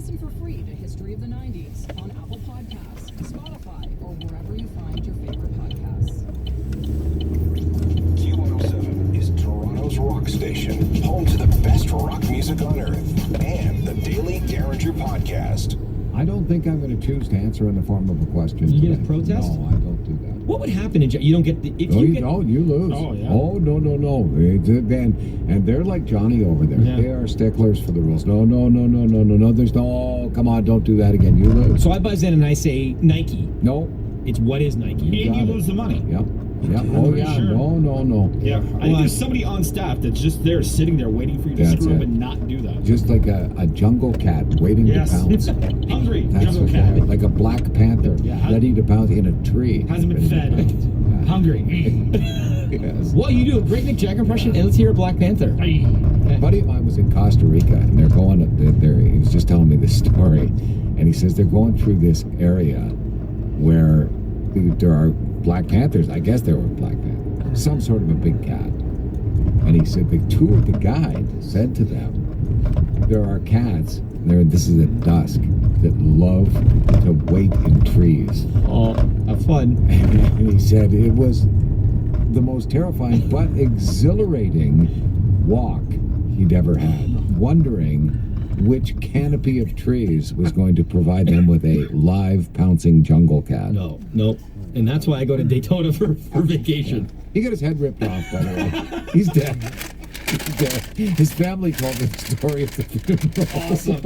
Listen for free to History of the 90s on Apple Podcasts, Spotify, or wherever you find your favorite podcasts. Q107 is Toronto's rock station, home to the best rock music on earth, and the Daily Derringer podcast. I don't think I'm going to choose to answer in the form of a question. You today. get a protest? No, I don't do that. What would happen in you don't get the if you lose. Oh yeah. Oh no. And they're like Johnny over there. Yeah. They are sticklers for the rules. No. There's no. Oh, come on, don't do that again. You lose. So I buzz in and I say Nike. No. It's what is Nike? And you lose the money. Yep. Oh yeah. Sure. No. Yeah. I think there's somebody on staff that's just there sitting there waiting for you to That's screw up it. and not do that. Just like a jungle cat waiting Yes. to pounce. Hungry. That's jungle what cat. they are. Like a black panther Yeah. ready to pounce in a tree. Hasn't been fed. Hungry. Yes. Well, you do a great Mick Jagger impression, and let's hear a Black Panther. A buddy of mine was in Costa Rica, and they're going. He was just telling me this story, and he says they're going through this area where there are Black Panthers. I guess there were Black Panthers, some sort of a big cat. And he said the tour the guide said to them, there are cats. This is at dusk that love to wait in trees. Oh, have fun. And he said it was the most terrifying but exhilarating walk he'd ever had, wondering which canopy of trees was going to provide them with a live pouncing jungle cat. No. And that's why I go to Daytona for vacation. He got his head ripped off, by the way. He's dead. His family told the story at the funeral. Awesome.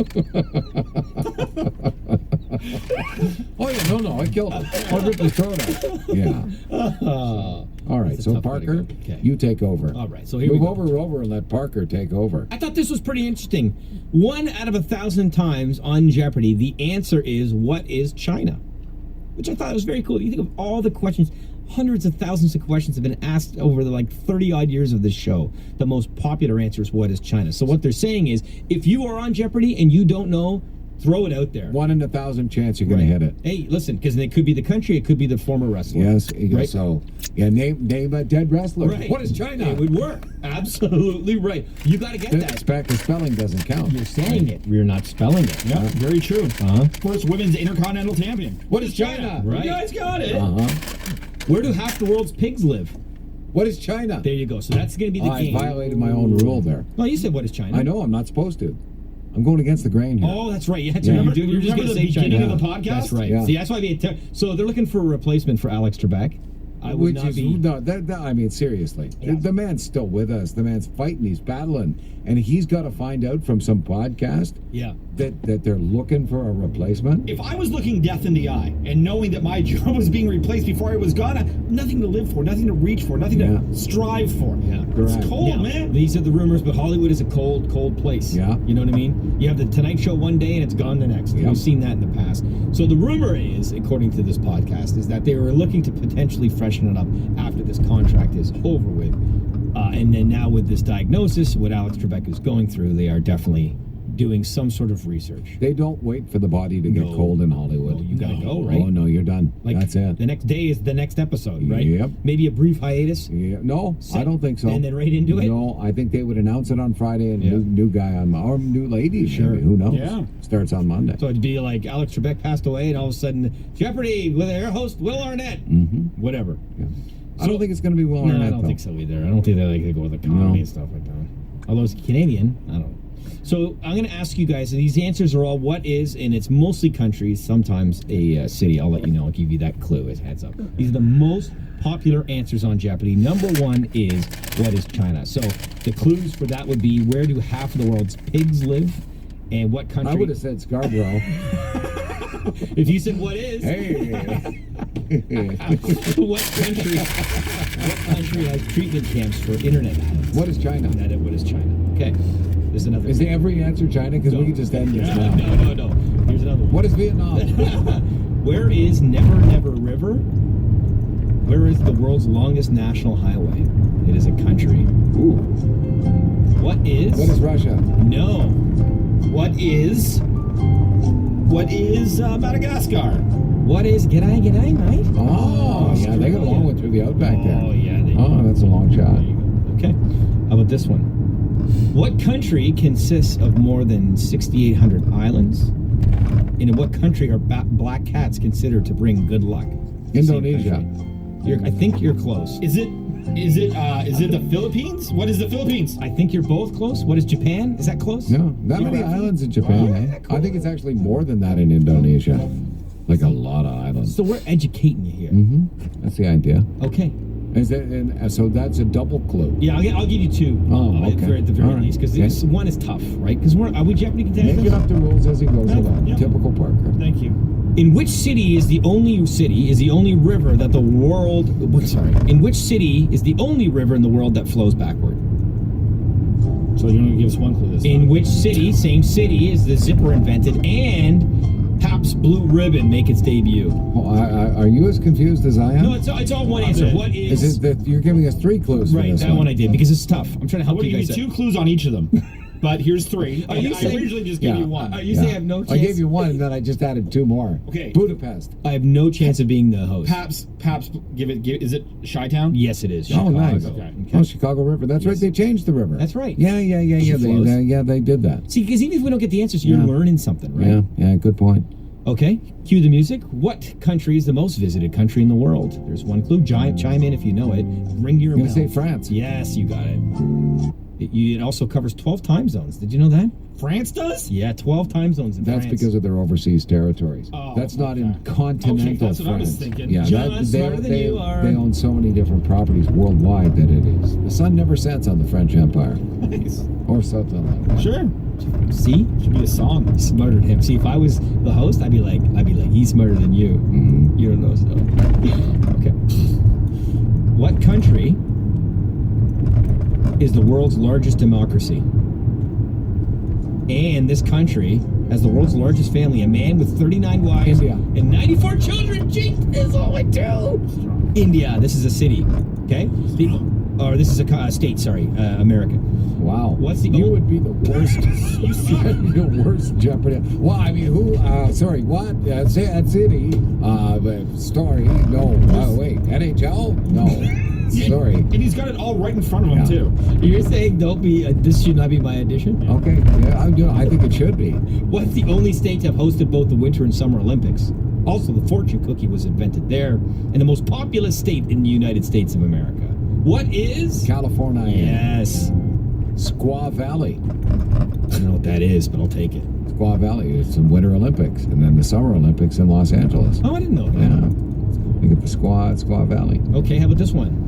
Oh, yeah, no, I killed him. I ripped his throat out. Yeah. All right, That's a so tough way to Parker, go. Okay. you take over. All right, so here we go. Move over and let Parker take over. I thought this was pretty interesting. 1 out of 1,000 times on Jeopardy, the answer is, what is China? Which I thought was very cool. You think of all the questions, hundreds of thousands of questions have been asked over the 30-odd years of this show. The most popular answer is, what is China? So what they're saying is, if you are on Jeopardy and you don't know, throw it out there. 1 in 1,000 chance you're going to hit it. Hey, listen, because it could be the country, it could be the former wrestler. Yes, right? so name a dead wrestler. Right. What is China? It would work. Absolutely right. You got to get that. The spelling doesn't count. You're saying it. You're not spelling it. Yeah, very true. Uh-huh. First women's intercontinental champion. What is China? Right. You guys got it. Where do half the world's pigs live? What is China? There you go. So that's going to be the I game. violated my own rule there. Well, you said, what is China? I know, I'm not supposed to. I'm going against the grain here. Oh, that's right. Yeah, Yeah. You're just going to Remember say the China. beginning of the podcast? That's right. Yeah. See, that's why so they're looking for a replacement for Alex Trebek. I would not be. No, I mean, seriously. Yeah. The man's still with us. The man's fighting. He's battling. And he's got to find out from some podcast Yeah. that they're looking for a replacement. If I was looking death in the eye and knowing that my job was being replaced before I was gone, I had nothing to live for, nothing to reach for, nothing Yeah. to strive for. Yeah. Correct. It's cold, Now, man. These are the rumors, but Hollywood is a cold, cold place. Yeah. You know what I mean? You have the Tonight Show one day and it's gone the next. Yeah. We've seen that in the past. So the rumor is, according to this podcast, is that they were looking to potentially freshen it up after this contract is over with. And then now with this diagnosis, what Alex Trebek is going through, they are definitely doing some sort of research. They don't wait for the body to get No. cold in Hollywood. No, you gotta go, right? Oh, no, you're done. That's it. The next day is the next episode, right? Yep. Maybe a brief hiatus. Yeah. No, I don't think so. And then right into it? No, I think they would announce it on Friday and Yeah. new guy on, or new lady, Sure. maybe. Who knows? Yeah. Starts on Monday. So it'd be like Alex Trebek passed away, and all of a sudden, Jeopardy with our host Will Arnett. Mm-hmm. Whatever. Yeah. I don't think it's going to be Will No, Arnett, I don't though. think so either. I don't think they go with the comedy No. and stuff like that. Although it's Canadian, I don't know. So I'm going to ask you guys, and these answers are all what is, and it's mostly countries, sometimes a city. I'll let you know. I'll give you that clue as heads up. These are the most popular answers on Jeopardy. Number 1 is, what is China? So the clues for that would be, where do half of the world's pigs live? And what country? I would have said Scarborough. If you said what is, Hey. what country has treatment camps for internet addicts? What is China? What is China? Okay. There's another. Is every answer China? Because we could just end this now. No. Here's another one. What is Vietnam? Where is Never Never River? Where is the world's longest national highway? It is a country. Ooh. What is? What is Russia? No. What is Madagascar? What is? G'day, mate. Oh, yeah, they got a long one through the outback there. Oh, yeah. Oh, that's a long shot. There you go. Okay. How about this one? What country consists of more than 6,800 islands, And in what country are black cats considered to bring good luck? Same Indonesia. country. I think you're close. Is it the Philippines? What is the Philippines? I think you're both close. What is Japan? Is that close? No, not many islands in Japan. Eh? I think it's actually more than that in Indonesia. Like a lot of islands. So we're educating you here. That's the idea. Okay. So that's a double clue. Yeah, I'll give you two. Oh, okay. At the very All right. least, because Okay. one is tough, right? Because are we Jeopardy contestants? Making up the rules as he goes along. Yep. Typical Parker. Thank you. In which city is the only river that the world? In which city is the only river in the world that flows backward? So you're going to give us one clue this time. In which city, same city, is the zipper invented and Pabst Blue Ribbon make its debut? Oh, are you as confused as I am? No, it's all one answer. it. What is? Is it that you're giving us 3 clues for Right, this that one I did because it's tough. I'm trying to I'm help going to you give guys. you 2 clues on each of them. But here's 3. Are you I saying- usually just give you one. Are you saying I have no chance? I gave you one, and then I just added 2 more. Okay. Budapest. I have no chance of being the host. Pabst, is it Chi-Town? Yes, it is. Oh, Chicago. nice. Okay. Oh, Chicago River. That's right. They changed the river. That's right. Yeah. She flows. They did that. See, because even if we don't get the answers, you're Yeah. learning something, right? Yeah. Good point. Okay, cue the music. What country is the most visited country in the world? There's one clue. Chime in if you know it. Ring your I'm bell. gonna say France. Yes, you got it. It also covers 12 time zones. Did you know that? France does? Yeah, 12 time zones in That's France. because of their overseas territories. Oh, that's not in okay. continental Okay, that's what I was France. thinking. Yeah, John, that, smarter than you are. they own so many different properties worldwide that it is. The sun never sets on the French Empire Nice. or something like that. Sure. See? Should be a song. Smarter than him. See, if I was the host, I'd be like, he's smarter than you. Mhm. You don't know stuff. Okay. What country is the world's largest democracy? And this country has the world's largest family, a man with 39 wives India. and 94 children. Jeez, is only 2. India. This is a city. Okay? This is a state, sorry, America. Wow. What's the you old- would be the worst. The worst Jeopardy. Well, I mean, who? Sorry, what? Say that city. Story. No. Wait. NHL? No. Sorry. And he's got it all right in front of him, Yeah. too. You're saying this should not be my addition? Okay. Yeah, I think it should be. What's the only state to have hosted both the Winter and Summer Olympics? Also, the fortune cookie was invented there, and the most populous state in the United States of America. What is? California. Yes. Squaw Valley. I don't know what that is, but I'll take it. Squaw Valley. It's the Winter Olympics, and then the Summer Olympics in Los Angeles. Oh, I didn't know that. Yeah. Look at the Squaw Valley. Okay, how about this one?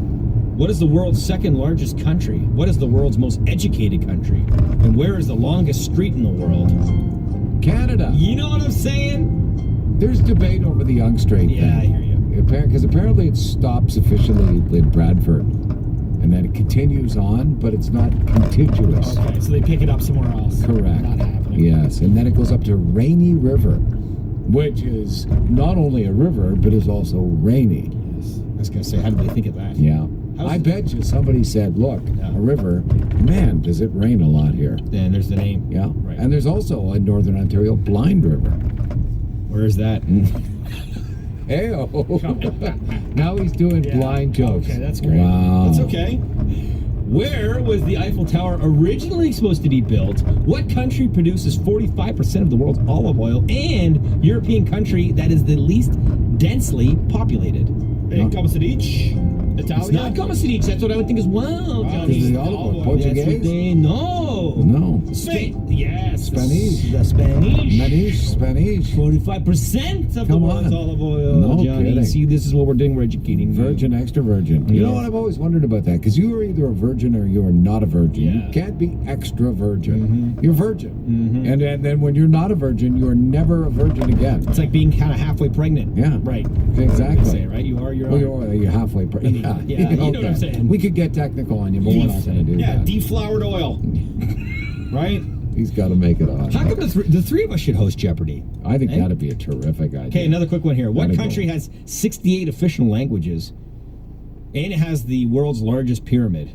What is the world's second largest country? What is the world's most educated country? And where is the longest street in the world? Canada. You know what I'm saying? There's debate over the Young Strait Yeah, I thing. hear you. Because apparently it stops officially in Bradford, and then it continues on, but it's not contiguous. Okay, so they pick it up somewhere else. Correct. Not happening. Yes, and then it goes up to Rainy River, which is not only a river, but is also rainy. I was going to say, how did they think of that? Yeah. How's I it- bet you somebody said, look, Yeah. a river, man, does it rain a lot here. And there's the name. Yeah. Right. And there's also in Northern Ontario, Blind River. Where is that? Hey-oh. Now he's doing Yeah. blind jokes. Okay, that's great. Wow. That's okay. Where was the Eiffel Tower originally supposed to be built? What country produces 45% of the world's olive oil? And European country that is the least densely populated? Hey, Comacedic, Italia. It's not Comacedic. That's what I would think as well. Wow, Johnny. Is it the olive oil? That's what Portuguese? they know. No. Spain. Yes. Spanish. The Spanish. Spanish. 45% of the Come world's on. olive oil, No Johnny. kidding. See, this is what we're doing. We're educating you. Virgin, extra virgin. You know Yes. what I've always wondered about that? Because you are either a virgin or you are not a virgin. Yeah. You can't be extra virgin. You're virgin. Mhm. And then when you're not a virgin, you are never a virgin again. It's like being kind of halfway pregnant. Yeah. Right. Exactly. Say, right? You are your Well, own. you're halfway pregnant. Yeah, you know what I'm saying. We could get technical on you, but we're not going to do Yeah, that. deflowered oil. Right? He's got to make it on. How come the three of us should host Jeopardy? I think Eh? that'd be a terrific idea. Okay, another quick one here. What Gotta go. country has 68 official languages and it has the world's largest pyramid?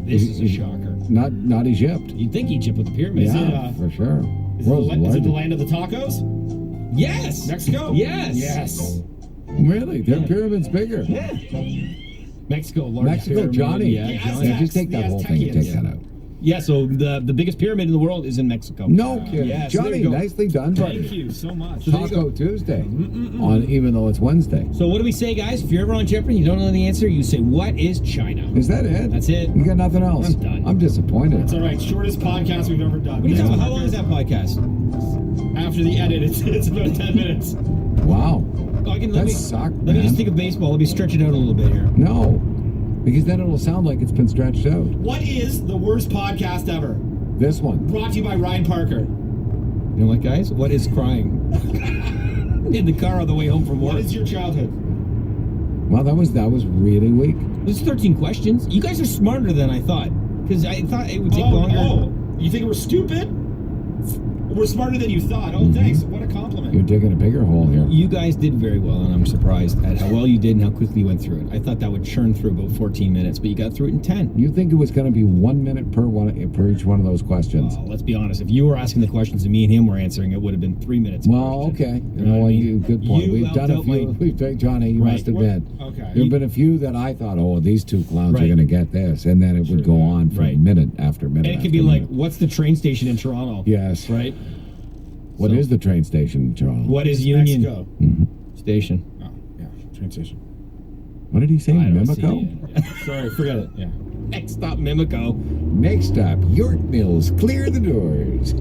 This is a shocker. Not Egypt. You'd think Egypt with the pyramids. Yeah, for sure. Is it, World's is it largest. the land of the tacos? Yes. Mexico? Yes. Yes. Really? Their Yeah. pyramid's bigger. Yeah. Mexico, largest Mexico, pyramid. Johnny. Yeah, The Johnny. Yeah, just take The that whole thing and take Aztecians. that out. Yeah, so the biggest pyramid in the world is in Mexico. No kidding. Yeah, so there Johnny, you go. nicely done, buddy. Thank you so much. Taco Tuesday, on even though it's Wednesday. So what do we say, guys? If you're ever on Jeopardy and you don't know the answer, you say, what is China? Is that it? That's it. You got nothing else? I'm done. I'm disappointed. It's all right. Shortest podcast we've ever done. What are you talking about? How long is that podcast? After the edit, it's about 10 minutes. Wow. Oh, let That me sucked, Let me man. just think of baseball. Let me stretch it out a little bit here. No, because then it'll sound like it's been stretched out. What is the worst podcast ever? This one. Brought to you by Ryan Parker. You know what, guys? What is crying? In the car on the way home from work. What is your childhood? Well, that was really weak. There's 13 questions. You guys are smarter than I thought. Because I thought it would take longer. Oh, you think we're stupid? We're smarter than you thought. Oh, thanks. What a compliment. You're digging a bigger hole here. You guys did very well, and I'm surprised at how well you did and how quickly you went through it. I thought that would churn through about 14 minutes, but you got through it in 10. You think it was going to be 1 minute per each one of those questions? Well, let's be honest. If you were asking the questions and me and him were answering, it would have been 3 minutes. per Well, question. okay. You know what I mean? Good point. You We've done a outdid my- few. We've done, Johnny, you Right. must admit. Okay. There have been a few that I thought, oh, these two clowns are Right. going to get this, and then it would go on for Right. minute after minute. And it could after be like, minute. what's the train station in Toronto? Yes. Right? What So- is the train station, Toronto? What is It's Union Mexico. Station? Oh, yeah. Train station. What did he say? I don't see Mimico? it. Sorry, forget it. Yeah. Next stop, Mimico. Next stop, York Mills, clear the doors.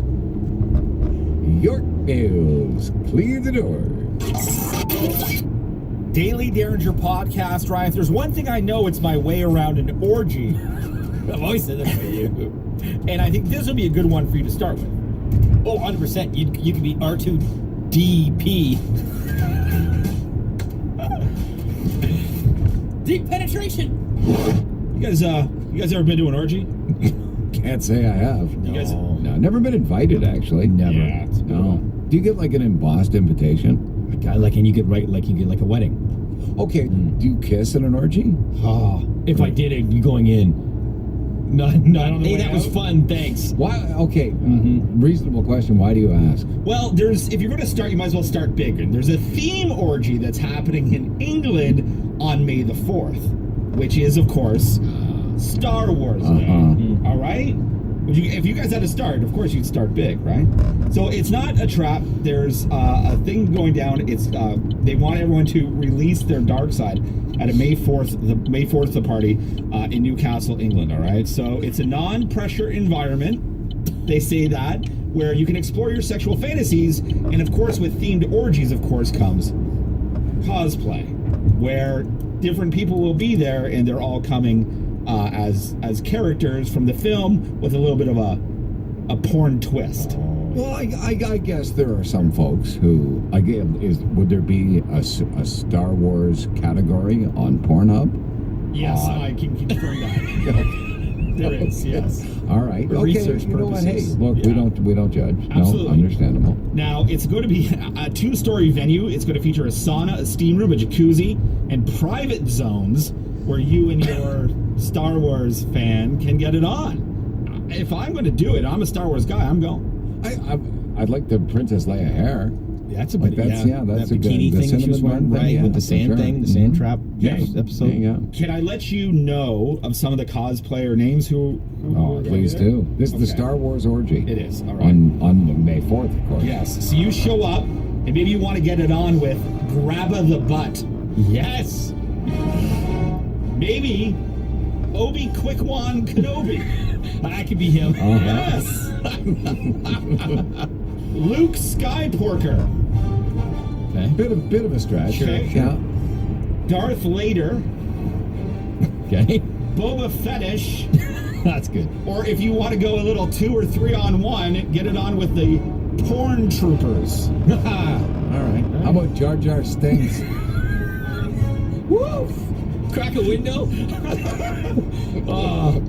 York Mills, clear the doors. Daily Derringer podcast, Ryan. If there's one thing I know, it's my way around an orgy. I've always said that for you. And I think this would be a good one for you to start with. Oh, 100%. You could be R2DP. Deep penetration. You guys ever been to an orgy? Can't say I have. You guys- No, never been invited, actually. Never. Yeah, it's a good No. one. Do you get like an embossed invitation? And you get right, like you get like a wedding. Okay, do you kiss at an orgy? Oh, if I did it, you going in. Not on the hey, way that was out? fun, thanks. Why? Okay, reasonable question. Why do you ask? Well, if you're going to start, you might as well start big. And there's a theme orgy that's happening in England on May the 4th, which is, of course, Star Wars Day. All right? If you guys had to start, of course you'd start big, right? So it's not a trap. There's a thing going down. It's they want everyone to release their dark side at a May 4th, the party in Newcastle, England. All right. So it's a non-pressure environment. They say that where you can explore your sexual fantasies, and of course, with themed orgies, of course, comes cosplay, where different people will be there, and they're all coming as characters from the film with a little bit of a porn twist. Well, I guess there are some folks who, again, would there be a Star Wars category on Pornhub? Yes, I can confirm that. There is, yes. All right. For Okay. research You know what? Hey, purposes. look, Yeah. we don't judge. Absolutely. No, understandable. Now, it's going to be a two-story venue. It's going to feature a sauna, a steam room, a jacuzzi, and private zones where you and your Star Wars fan can get it on. If I'm going to do it, I'm a Star Wars guy. I'm going. I'd like the Princess Leia hair. That's a Like bit, that's yeah. that's that a good bikini the thing she was cinnamon wearing, one, right? yeah, with the for sand sure. thing, the sand trap Yes. episode. Yeah. Can I let you know of some of the cosplayer names who Oh, are please there? do. This is the Okay. Star Wars orgy. It is. All right. On May 4th, of course. Yes. So you show up, and maybe you want to get it on with Grabba the Butt. Yes. Maybe Obi-Wan Kenobi. That could be him. Yes. Luke Skyporker. Okay. Bit of a stretch. Sure. Yeah. Darth Vader. Okay. Boba Fetish. That's good. Or if you want to go a little 2 or 3 on 1, get it on with the Porn Troopers. All right. How about Jar Jar Stinks? Woo! Crack a window. Oh.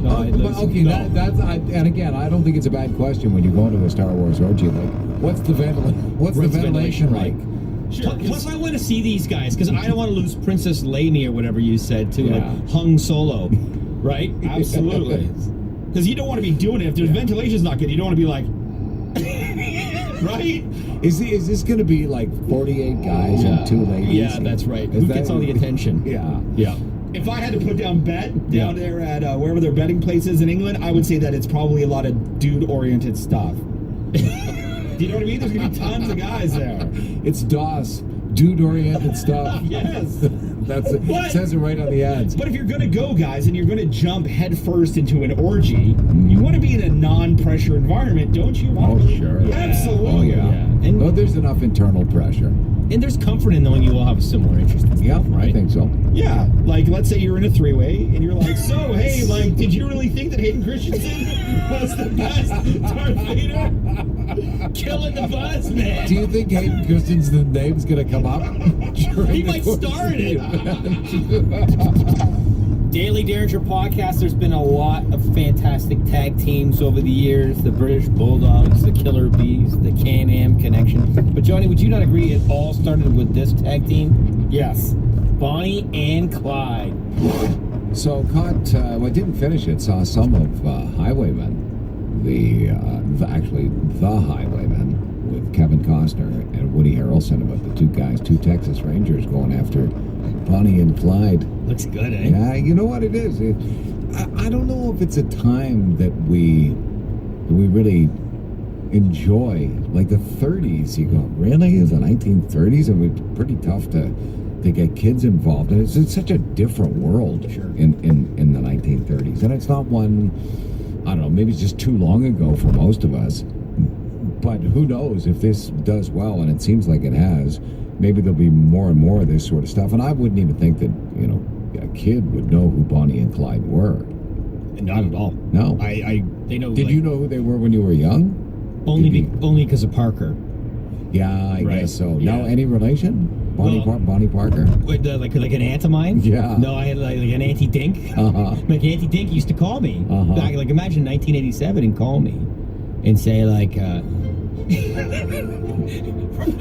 No, Okay, no. that's and again, I don't think it's a bad question when you go into a Star Wars orgy. Like, what's the ventilation like? Sure. Plus, I want to see these guys because I don't want to lose Princess Lainey or whatever you said to Yeah. like Hung Solo, right? Absolutely. Because you don't want to be doing it. If there's ventilation's not good, you don't want to be like, right? Is this going to be like 48 guys and 2 ladies? Yeah, that's right. Is Who gets all the attention? Yeah. Yeah. If I had to put down bet down there at wherever their betting place is in England, I would say that it's probably a lot of dude-oriented stuff. Do you know what I mean? There's going to be tons of guys there. It's DOS, dude-oriented stuff. Yes. That's it. It says it right on the ads. But if you're going to go, guys, and you're going to jump headfirst into an orgy, you want to be in a non-pressure environment, don't you? Oh, sure. Yeah. Absolutely. Oh, yeah. And, Oh, there's enough internal pressure. and there's comfort in knowing you all have a similar interest in Yeah, stuff, right? I think so. Yeah, like let's say you're in a three-way and you're like, so hey, like, did you really think that Hayden Christensen was the best Darth Vader? Killing the buzz, man. Do you think Hayden Christensen's name's going to come up? He might star in it. Daily Derringer podcast. There's been a lot of fantastic tag teams over the years. The British Bulldogs, the Killer Bees, the Can-Am Connection. But Johnny, would you not agree it all started with this tag team? Yes. Bonnie and Clyde. So caught, well, I didn't finish it, saw some of Highwaymen. Actually, The Highwaymen with Kevin Costner and Woody Harrelson about the two guys, two Texas Rangers going after Bonnie and Clyde. Looks good, eh? Yeah, you know what it is. I don't know if it's a time that we really enjoy. Like the 30s, you go, really? Is the 1930s? It was pretty tough to get kids involved. And it's such a different world in the 1930s. And it's not one, I don't know, maybe it's just too long ago for most of us. But who knows if this does well, and it seems like it has, maybe there'll be more and more of this sort of stuff. And I wouldn't even think that, you know, a kid would know who Bonnie and Clyde were. Not at all. No. They know. Did you know who they were when you were young? Only because of Parker. Yeah, I Right. guess so. Yeah. Now, any relation? Bonnie Parker? Wait, like an aunt of mine? Yeah. No, I had like an Auntie Dink. Uh-huh. Like Auntie Dink used to call me. Uh-huh. Like imagine 1987 and call me and say like,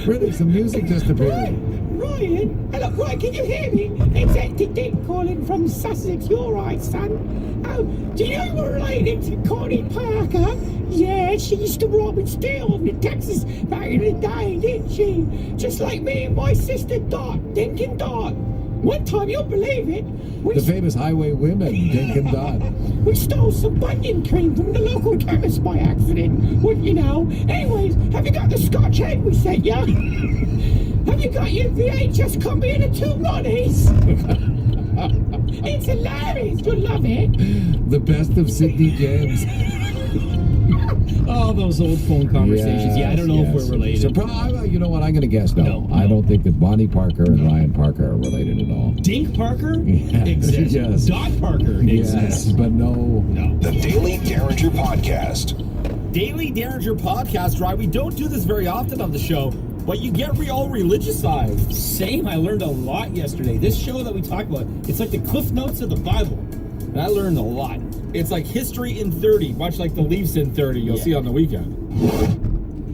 Really, some music just appeared. Ryan, hello, Ryan, can you hear me? It's Auntie Dick calling from Sussex. You're right, son. Oh, do you know we're related to Connie Parker? Yeah, she used to rob and steal in Texas back in the day, didn't she? Just like me and my sister Dot, Dink and Dot. One time, you'll believe it, The famous highway women, Dink and Dot. we stole some bunion cream from the local chemist by accident. Well, you know. Anyways, have you got the Scotch egg we sent you? Have you got your VHS copy of the Two Ronnies? It's hilarious. You'll love it. The best of Sidney James. oh, those old phone conversations. Yeah, I don't know if we're related. So, you know what? I'm going to guess no. No. I don't think that Bonnie Parker and Ryan Parker are related at all. Dink Parker Yes. exists. Yes. Dot Parker exists. Yes, but no. No. The Daily Derringer Podcast. Daily Derringer podcast, right? We don't do this very often on the show, but you get all religiousized. Same. I learned a lot yesterday. This show that we talk about, it's like the Cliff Notes of the Bible. And I learned a lot. It's like history in 30, much like the Leafs in 30 you'll see on the weekend.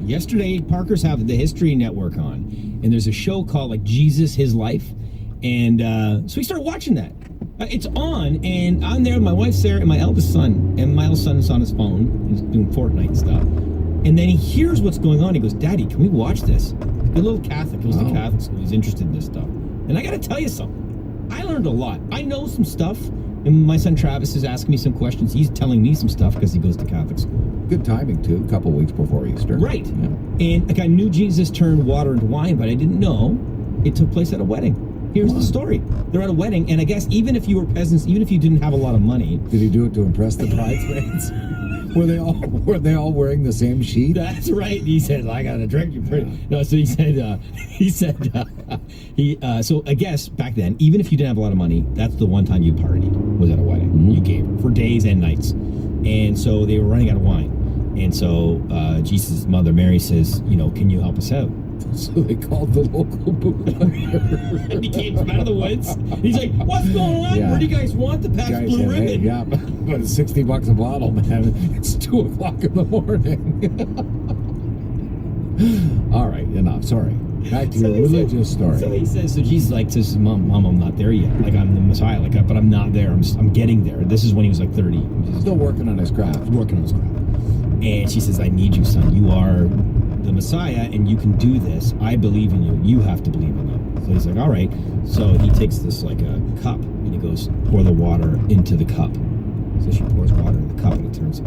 Yesterday, Parker's having the History Network on, and there's a show called like Jesus, His Life, and so we started watching that. It's on, and I'm there, my wife's there, and my eldest son, and my eldest son is on his phone, he's doing Fortnite and stuff, and then he hears what's going on, he goes, Daddy, can we watch this? He's a little Catholic, he goes to Catholic school, he's interested in this stuff, and I gotta tell you something, I learned a lot. I know some stuff, and my son Travis is asking me some questions, he's telling me some stuff because he goes to Catholic school. Good timing, too. A couple weeks before Easter. Right. Yeah. And like I knew Jesus turned water into wine, but I didn't know it took place at a wedding. Here's the story. They're at a wedding, and I guess even if you were peasants, even if you didn't have a lot of money. Did he do it to impress the bridesmaids? Were they all wearing the same sheet? That's right. He said, I got a drink. You're pretty. No, so so I guess back then, even if you didn't have a lot of money, that's the one time you partied, was at a wedding. Mm-hmm. You gave for days and nights. And so they were running out of wine. And so Jesus' mother, Mary, says, can you help us out? So they called the local bootlegger. And he came from out of the woods. He's like, what's going on? Yeah. Where do you guys want the Guy Pabst Blue said, Ribbon? hey, yeah, but it's $60 a bottle, man. It's 2:00 in the morning. All right, enough. Sorry. Back to your religious story. So he says, so Jesus says, Mom, I'm not there yet. Like, I'm the Messiah, but I'm not there. I'm getting there. This is when he was like 30. Still working on his craft. Working on his craft. And she says, I need you, son. You are the Messiah, and you can do this. I believe in you. You have to believe in you. So he's like, all right. So he takes this like a cup, and he goes, pour the water into the cup. So she pours water in the cup and it turns.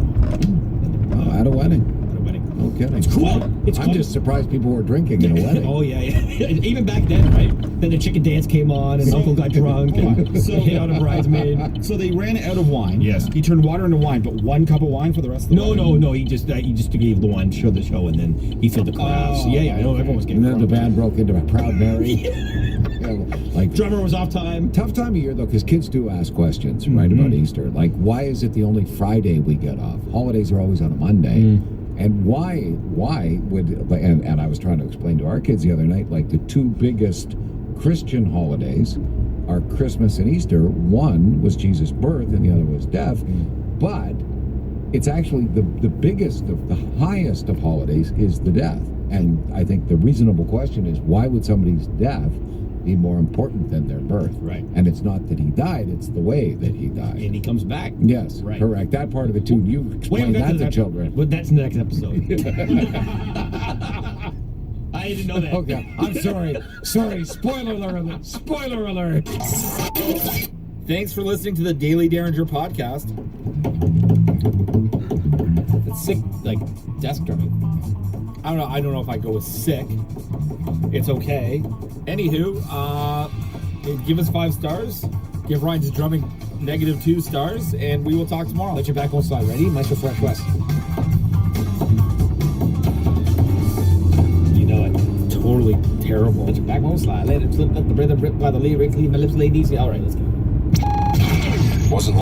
Oh, at a wedding. At a wedding. No kidding. It's cool. It's I'm cool. just surprised people were drinking in a wedding. Oh yeah. Even back then, right? Then the chicken dance came on, and Uncle got drunk and hit on a bridesmaid. So they ran out of wine. Yes. He turned water into wine, but 1 cup of wine for the rest of the wedding? No. He just gave the wine, showed the show, and then he filled the glass. Oh, I know everyone was getting. And then the drunk. band broke into a Proud Mary. Like Drummer was off time. tough time of year though, because kids do ask questions right about Easter. Like, why is it the only Friday we get off? Holidays are always on a Monday. And why would and I was trying to explain to our kids the other night, like the two biggest Christian holidays are Christmas and Easter. One was Jesus' birth and the other was death. But it's actually the biggest, the highest of holidays is the death. And I think the reasonable question is, why would somebody's death be more important than their birth? Right. And it's not that he died, it's the way that he died. And he comes back. Yes, Right. correct. That part of it too. You explain that to children. But that's the next episode. I didn't know that. Okay, I'm sorry. Spoiler alert. Spoiler alert. Thanks for listening to the Daily Derringer podcast. It's sick, like desk drumming. I don't know if I go with sick. It's okay. Anywho, give us 5 stars. Give Ryan's drumming -2 stars, and we will talk tomorrow. Let your backbone slide. Ready? Maestro Fresh West. You know it. Totally terrible. Let your backbone slide. Let it slip. Let the rhythm rip by the lyric. Leave my lips laid easy. All right, let's go. Wasn't